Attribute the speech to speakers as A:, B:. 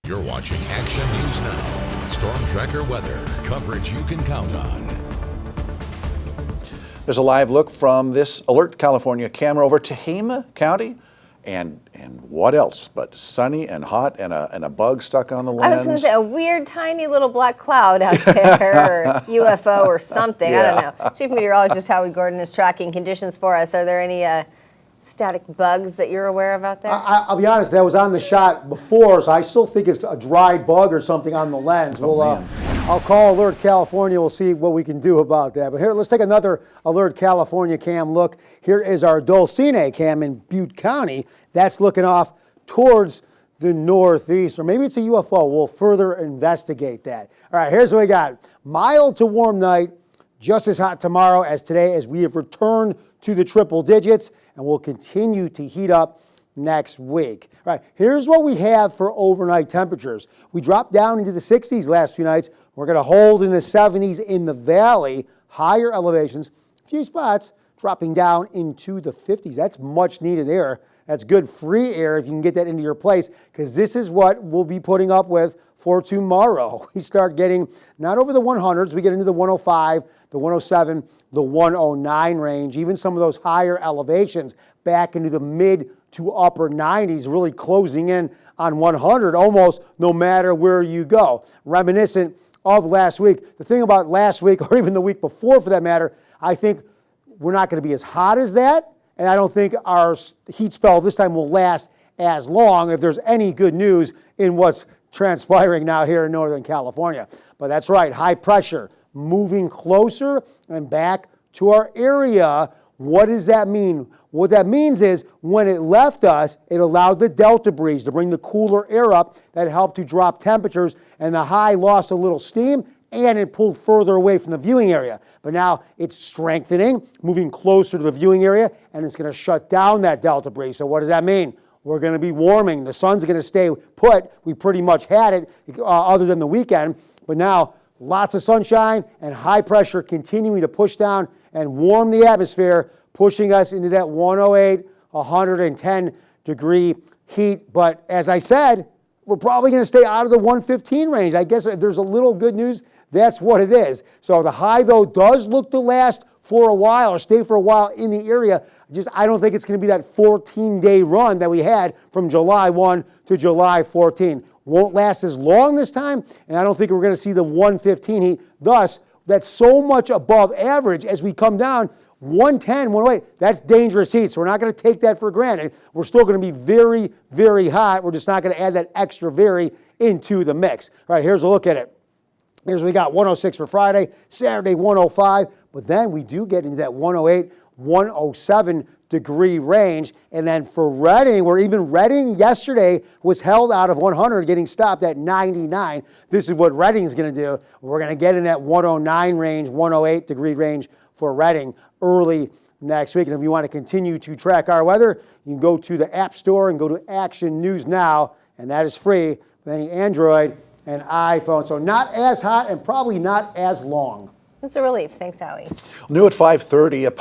A: You're watching Action News Now. Storm Tracker weather. Coverage you can count on.
B: There's a live look from this Alert California camera over Tehama County. And what else but sunny and hot and a bug stuck on the lens.
C: I was going to say a weird tiny little black cloud out there, or UFO or something.
B: Yeah.
C: I don't know. Chief Meteorologist Howie Gordon is tracking conditions for us. Are there any static bugs that you're aware of out there?
D: I'll be honest, that was on the shot before, so I still think it's a dried bug or something on the lens. I'll call Alert California. We'll see what we can do about that. But here, let's take another Alert California cam look. Here is our Dulcine cam in Butte County. That's looking off towards the northeast, or maybe it's a UFO. We'll further investigate that. All right, here's what we got. Mild to warm night, just as hot tomorrow as today, as we have returned to the triple digits, and we'll continue to heat up next week. All right, here's what we have for overnight temperatures. We dropped down into the 60s last few nights. We're going to hold in the 70s in the valley, higher elevations, a few spots dropping down into the 50s. That's much needed air. That's good free air if you can get that into your place, because this is what we'll be putting up with for tomorrow. We start getting not over the 100s, we get into the 105, the 107, the 109 range, even some of those higher elevations back into the mid to upper 90s, really closing in on 100 almost no matter where you go. Reminiscent of last week. The thing about last week, or even the week before for that matter, I think we're not going to be as hot as that, and I don't think our heat spell this time will last as long, if there's any good news in what's transpiring now here in Northern California. But that's right, high pressure moving closer and back to our area. What does that mean? What that means is when it left us, it allowed the delta breeze to bring the cooler air up that helped to drop temperatures, and the high lost a little steam and it pulled further away from the viewing area. But now it's strengthening, moving closer to the viewing area, and it's going to shut down that delta breeze. So what does that mean? We're going to be warming. The sun's going to stay put. We pretty much had it other than the weekend. But now lots of sunshine and high pressure continuing to push down and warm the atmosphere, pushing us into that 108, 110 degree heat. But as I said, we're probably going to stay out of the 115 range. I guess if there's a little good news, that's what it is. So the high, though, does look to last for a while or stay for a while in the area. I don't think it's going to be that 14-day run that we had from July 1 to July 14. Won't last as long this time, and I don't think we're going to see the 115 heat. Thus, that's so much above average as we come down. 110, 108, that's dangerous heat, so we're not going to take that for granted. We're still going to be very, very hot. We're just not going to add that extra very into the mix. All right, here's a look at it. Here's what we got, 106 for Friday, Saturday 105, but then we do get into that 108, 107 degree range. And then for Redding, where even Redding yesterday was held out of 100, getting stopped at 99. This is what Redding's going to do. We're going to get in that 109 range, 108 degree range for Redding early next week. And if you want to continue to track our weather, you can go to the App Store and go to Action News Now, and that is free with any Android and iPhone. So not as hot and probably not as long.
C: It's a relief. Thanks, Howie.
B: New at 5:30.